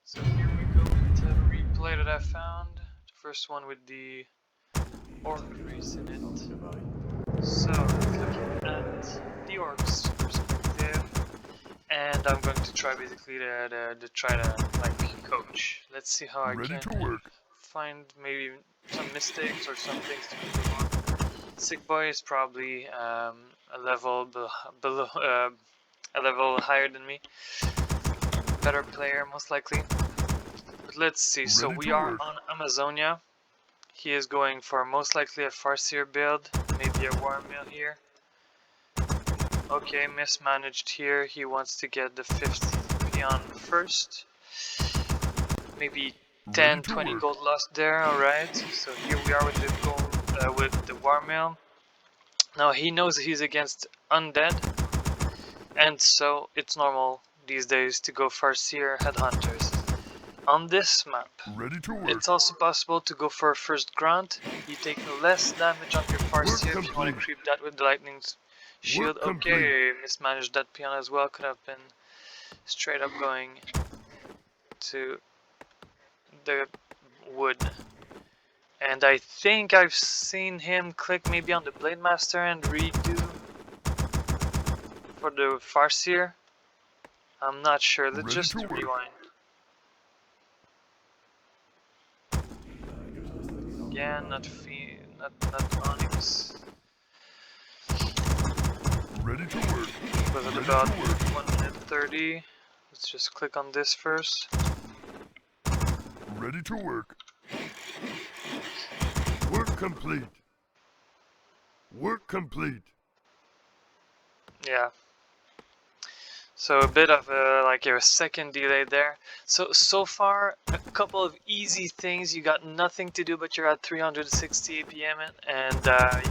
So here we go with the replay that I found. The first one with the orc race in it. So it's looking at the orcs perspective, and I'm going to try basically to try to like coach. Let's see how I can find maybe some mistakes or some things to improve on. Sickboyyy is probably a level below a level higher than me. Better player most likely. But let's see, so we are on Amazonia. He is going for most likely a Farseer build, maybe a Warmill here. Okay, mismanaged here. He wants to get the 5th peon first. Maybe 10, 20 gold lost there, alright. So here we are with the gold, with the Warmill. Now he knows he's against undead, and so it's normal these days to go Farseer headhunters. On this map, it's also possible to go for a first grunt. You take less damage on your Farseer if you want to creep that with the lightning shield. Okay, mismanaged that peon as well. Could have been straight up going to the wood. And I think I've seen him click maybe on the Blade Master and redo for the Farseer. I'm not sure. Let's just rewind. Again, not Onyx. Ready to work. Was it about 1 minute 30? Let's just click on this first. Ready to work. Work complete. Work complete. Yeah. So a bit of like a second delay there. So far a couple of easy things. You got nothing to do, but you're at 360 APM, and yeah,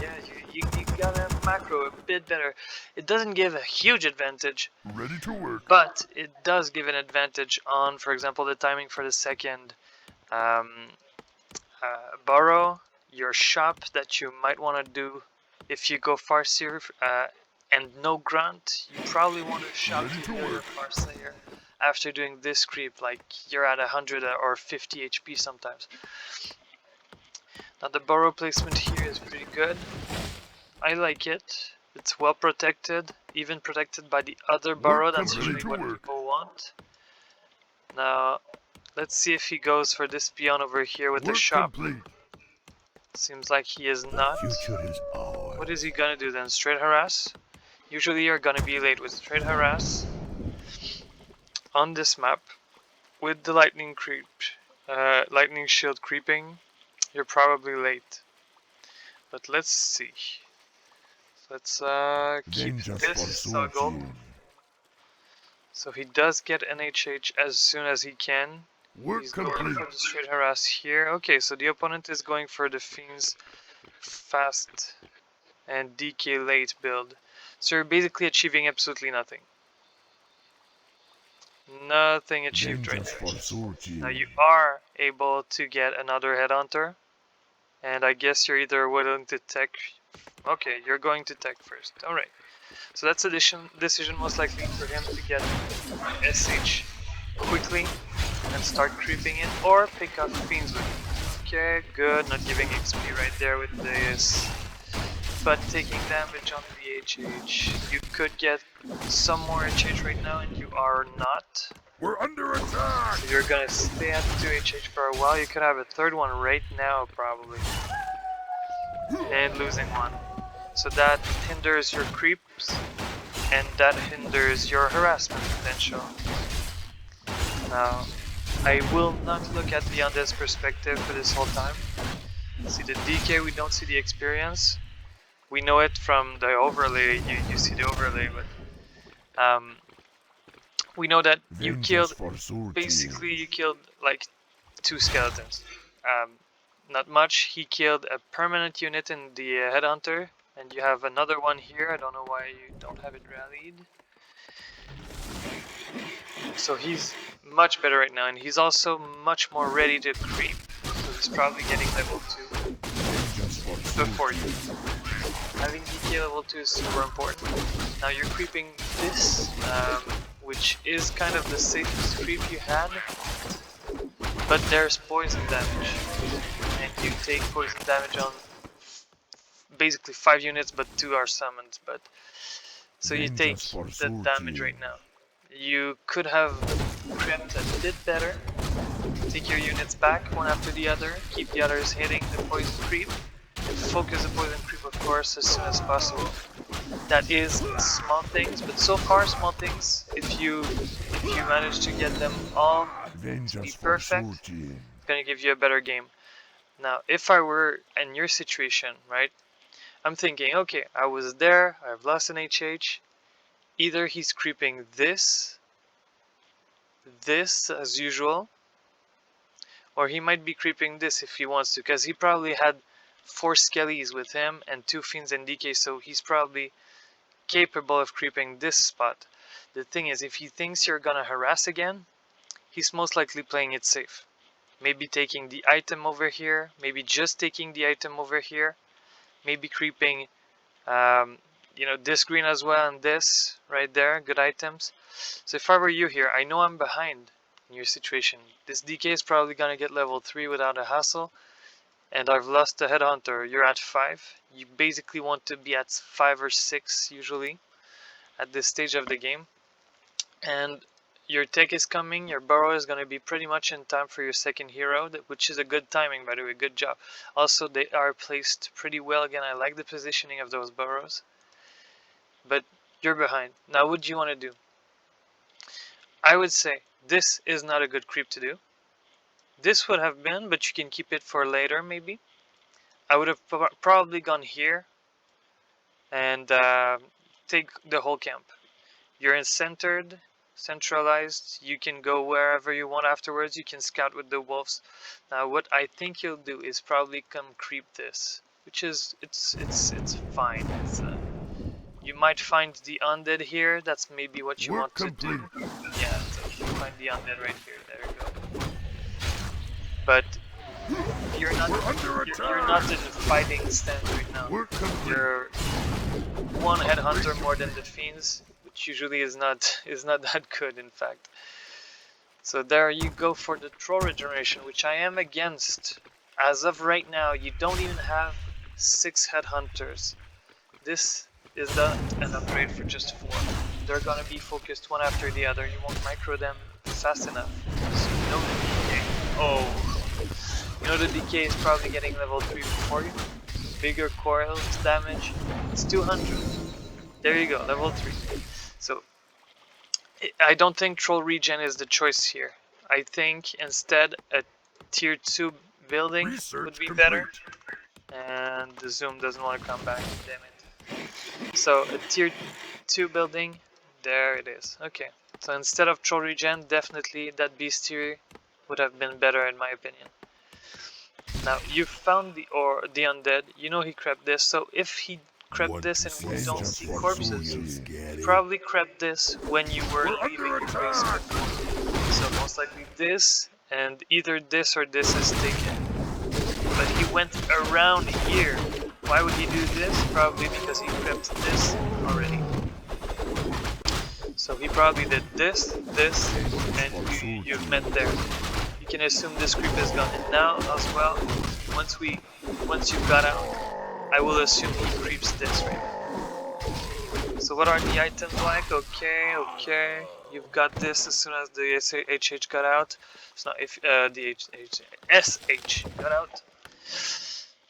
you got a macro a bit better. It doesn't give a huge advantage. Ready to work. But it does give an advantage on, for example, the timing for the second burrow. Your shop that you might want to do if you go Farseer and no grunt, you probably want to shop to your Farseer after doing this creep, like you're at 100 or 50 HP sometimes. Now the burrow placement here is pretty good. I like it. It's well protected, even protected by the other burrow. That's usually what people want. Now let's see if he goes for this peon over here with the shop. Seems like he is not. What is he gonna do then? Straight harass? Usually you're gonna be late with straight harass on this map with the lightning creep, lightning shield creeping. You're probably late. But let's see. Let's keep this gold. So he does get NHH as soon as he can. He's going for the straight harass here. Okay, so the opponent is going for the Fiend's fast and DK late build. So you're basically achieving absolutely nothing. Nothing achieved right there. Now you are able to get another headhunter. And I guess you're either willing to tech. Okay, you're going to tech first. Alright. So that's a decision most likely for him to get SH quickly and start creeping in, or pick up Fiends with him. Okay, good. Not giving XP right there with this, but taking damage on the HH. You could get some more HH right now, and you are not. We're under attack! So you're gonna stay at 2 HH for a while. You could have a third one right now, probably. And losing one. So that hinders your creeps, and that hinders your harassment potential. Now, I will not look at the Undead's perspective for this whole time. See the DK, we don't see the experience. We know it from the overlay, you see the overlay, but we know that you killed, basically you killed like 2 skeletons. Not much. He killed a permanent unit in the headhunter, and you have another one here. I don't know why you don't have it rallied. So he's much better right now, and he's also much more ready to creep. So he's probably getting level 2 before you. Having DK level 2 is super important. Now you're creeping this, which is kind of the safest creep you had. but there's poison damage, and you take poison damage on basically 5 units, but 2 are summoned. But so you take the damage right now. You could have crept a bit better. Take your units back one after the other, keep the others hitting the poison creep, and focus the poison creep, of course, as soon as possible. That is small things, but so far small things, if you manage to get them all to be perfect, it's gonna give you a better game. Now, if I were in your situation, right, I'm thinking, okay, I was there, I've lost an HH, either he's creeping this as usual, or he might be creeping this if he wants to, because he probably had 4 skellies with him and 2 fiends and DK, so he's probably capable of creeping this spot. The thing is, if he thinks you're gonna harass again, he's most likely playing it safe. Maybe taking the item over here, maybe just taking the item over here, maybe creeping you know, this green as well and this right there, good items. So if I were you here, I know I'm behind in your situation. This DK is probably gonna get level 3 without a hassle, and I've lost the headhunter. You're at 5. You basically want to be at 5 or 6 usually at this stage of the game, and your tech is coming. Your burrow is gonna be pretty much in time for your second hero, which is a good timing, by the way. Good job. Also, they are placed pretty well. Again, I like the positioning of those burrows. But you're behind. Now, what do you want to do? I would say this is not a good creep to do. This would have been, but you can keep it for later maybe. I would have probably gone here and take the whole camp. You're in centralized. You can go wherever you want afterwards. You can scout with the wolves. Now, what I think you'll do is probably come creep this, which is it's fine. You might find the undead here. That's maybe what you want to do. Yeah, so you find the undead right here. There you go. But you're not in a fighting stance right now. You're one headhunter more than the fiends, which usually is not that good, in fact. So there you go for the troll regeneration, which I am against. As of right now, you don't even have 6 headhunters. This is an upgrade for just 4. They're gonna be focused one after the other. You won't micro them fast enough. So you know the DK. Oh, you know the DK is probably getting level 3 before you. Bigger coils damage. It's 200. There you go, level 3. So I don't think troll regen is the choice here. I think instead a tier 2 building would be better. And the zoom doesn't want to come back, damn it. So a tier 2 building, there it is. Okay, so instead of troll regen, definitely that beast tier would have been better in my opinion. Now you found the undead. You know he crept this, so if he crept this and we don't see corpses, he probably crept this when you were leaving the basement. So most likely this, and either this or this is taken. But he went around here. Why would he do this? Probably because he crept this already. So he probably did this, and you've met there. You can assume this creep is gone. And now as well, once you got out, I will assume he creeps this right now. So what are the items like? Okay. You've got this as soon as the HH got out. So now if the SH got out.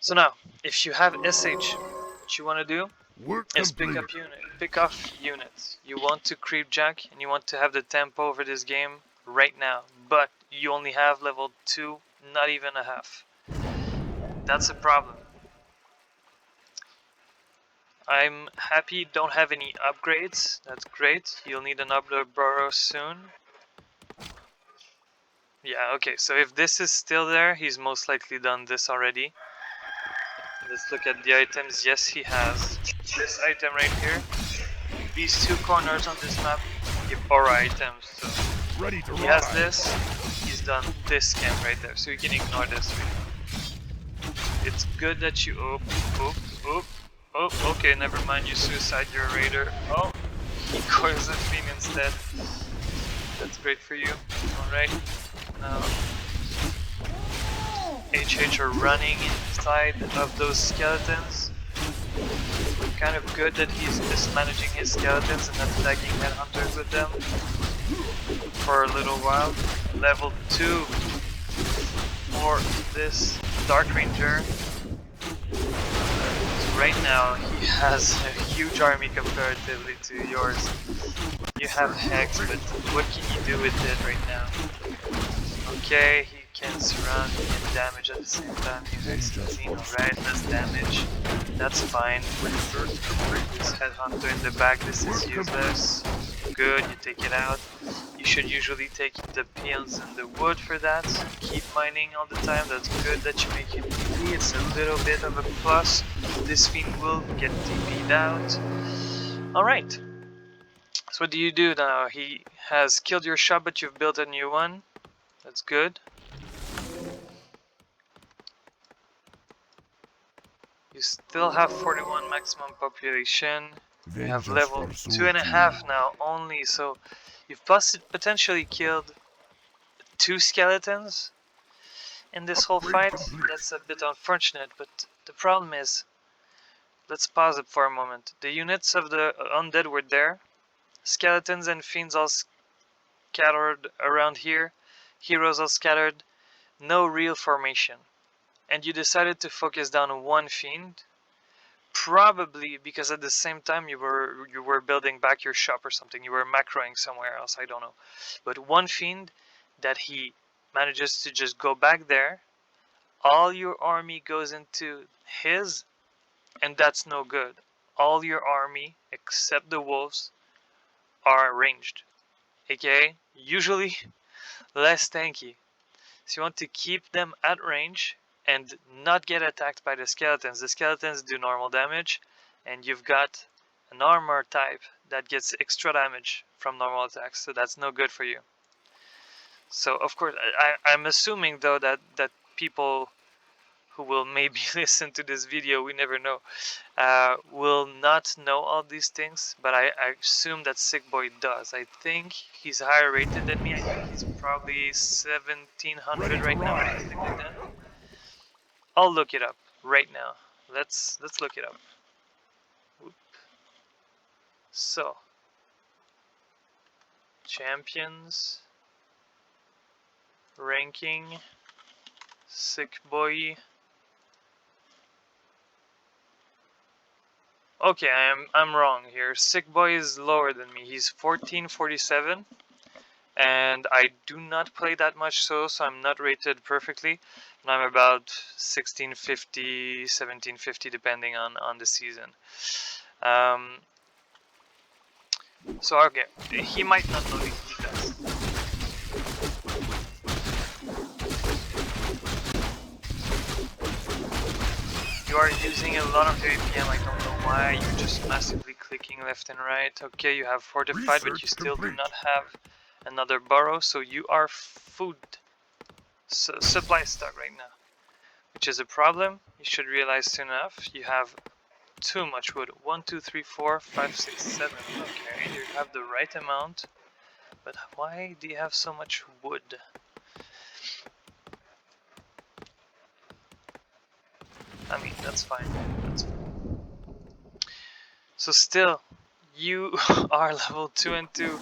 So now, if you have SH, what you want to do is pick off units. You want to creep jack and you want to have the tempo over this game right now, but you only have level 2, not even a half. That's a problem. I'm happy you don't have any upgrades. That's great. You'll need another burrow soon. Yeah, okay, so if this is still there, he's most likely done this already. Let's look at the items. Yes, he has this item right here. These 2 corners on this map give aura items. So he has this. He's done this camp right there. So you can ignore this. It's good that you okay, never mind. You suicide your raider. Oh, he coils a fiend instead. That's great for you. All right. Now HH are running inside of those skeletons. Kind of good that he's mismanaging his skeletons and not tagging headhunters with them for a little while. Level 2 for this Dark Ranger. So right now he has a huge army comparatively to yours. You have Hex, but what can you do with it right now? Okay, he can surround and damage at the same time. You Hex 15, alright, less damage. That's fine. This headhunter in the back, this is useless. Good, you take it out. You should usually take the peons and the wood for that. Keep mining all the time, that's good that you make him TP. It's a little bit of a plus. This fiend will get TP'd out. Alright. So what do you do now? He has killed your shop, but you've built a new one. That's good. You still have 41 maximum population. You have level 2.5 now only, so you've potentially killed 2 skeletons in this whole fight. That's a bit unfortunate, but the problem is, let's pause it for a moment. The units of the undead were there. Skeletons and fiends all scattered around here. Heroes all scattered. No real formation. And you decided to focus down on one fiend, probably because at the same time you were building back your shop or something. You were macroing somewhere else, I don't know. But one fiend that he manages to just go back there, all your army goes into his, and that's no good. All your army, except the wolves, are ranged, aka usually less tanky. So you want to keep them at range and not get attacked by the skeletons. The skeletons do normal damage, and you've got an armor type that gets extra damage from normal attacks, so that's no good for you. So of course, I'm assuming though that people who will maybe listen to this video, we never know, will not know all these things, but I assume that sickboyyy does. I think he's higher rated than me. I think he's probably 1700 right now, or something like that. I'll look it up right now. Let's look it up. Whoop. So, champions, ranking, sickboyyy. Okay, I'm wrong here. Sickboyyy is lower than me. He's 1447, and I do not play that much so I'm not rated perfectly. And I'm about 1650, 1750 depending on the season. So okay, he might not know these details. You are using a lot of the APM, I don't know why, you're just massively clicking left and right. Okay, you have fortified, but you still do not have another burrow, so you are food supply stuck right now, which is a problem. You should realize soon enough. You have too much wood. 1, 2, 3, 4, 5, 6, 7. Okay, you have the right amount, but why do you have so much wood? I mean, that's fine. That's fine. So still, you are level 2 and 2.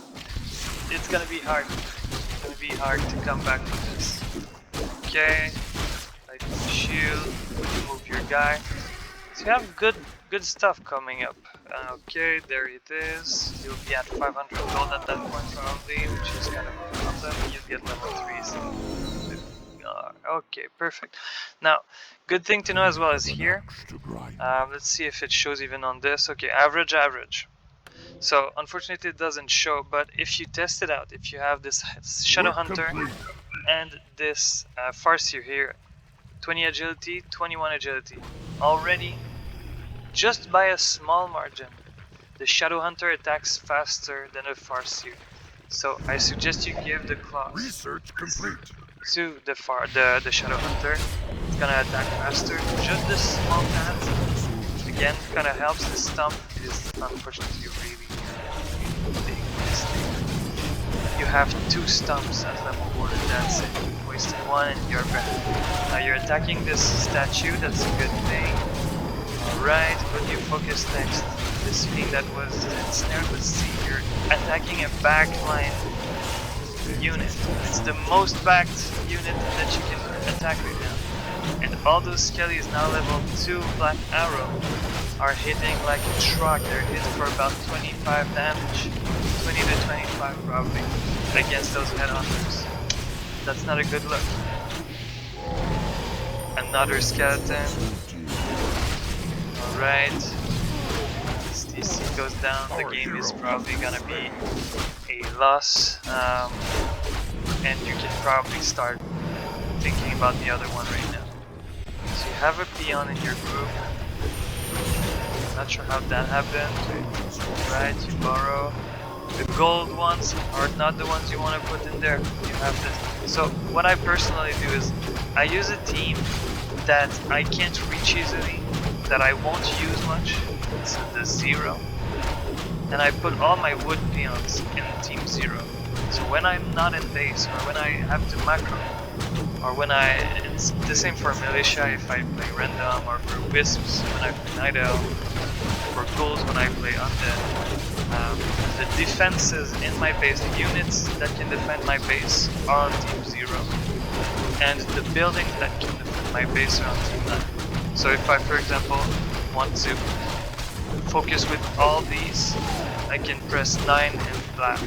It's gonna be hard. It's gonna be hard to come back from this. Okay, light the shield, move your guy. So you have good stuff coming up. Okay, there it is. You'll be at 500 gold at that point probably, which is kind of a problem. You'll be at level 3, so... okay, perfect. Now, good thing to know as well is here. Let's see if it shows even on this. Okay, average. So, unfortunately it doesn't show, but if you test it out, if you have this Shadow Hunter and this Farseer here, 20 agility, 21 agility, already, just by a small margin, the Shadow Hunter attacks faster than a Farseer. So, I suggest you give the claws to the Shadow Hunter. It's gonna attack faster. Just this small tad, again, kinda helps. The stump is unfortunately really big mistake. You have 2 stumps at level 1 and that's it. Wait wasted one and you're back. Now you're attacking this statue, that's a good thing. Alright, what do you focus next? This thing that was ensnared, let's see, you're attacking a backline unit. It's the most backed unit that you can attack right now. And all those skellies now level 2 Black Arrow are hitting like a truck. They're hit for about 25 damage. 20 to 25 probably against those headhunters. That's not a good look. Another skeleton. Alright. This DC goes down. The game is probably gonna be a loss. And you can probably start thinking about the other one right now. So you have a peon in your group. Not sure how that happened. Right, you borrow. The gold ones are not the ones you want to put in there. You have this. So what I personally do is I use a team that I can't reach easily, that I won't use much. It's the 0. And I put all my wood peons in team 0. So when I'm not in base, or when I have to macro, or when it's the same for militia if I play random, or for wisps when I play night elf, for ghouls when I play undead. The defenses in my base, the units that can defend my base are on team 0, and the buildings that can defend my base are on team 9. So if I, for example, want to focus with all these, I can press 9 and black,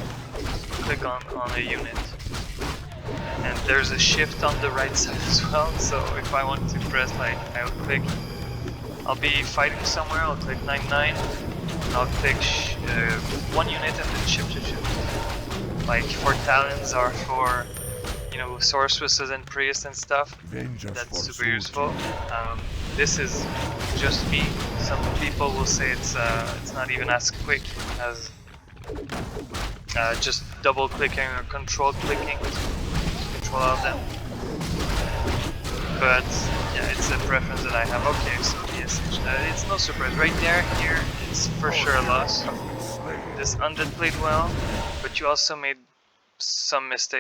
click on a unit. And there's a shift on the right side as well, so if I want to press, like, I'll be fighting somewhere, I'll click 9-9, and I'll click one unit and then shift. Like for talons or for, you know, sorceresses and priests and stuff, that's super useful. This is just me. Some people will say it's not even as quick as just double clicking or control clicking. Control all of them. But yeah, it's a preference that I have. Okay, so yes, it's no surprise. Right there, here, it's for sure a loss. This undead played well, but you also made some mistakes.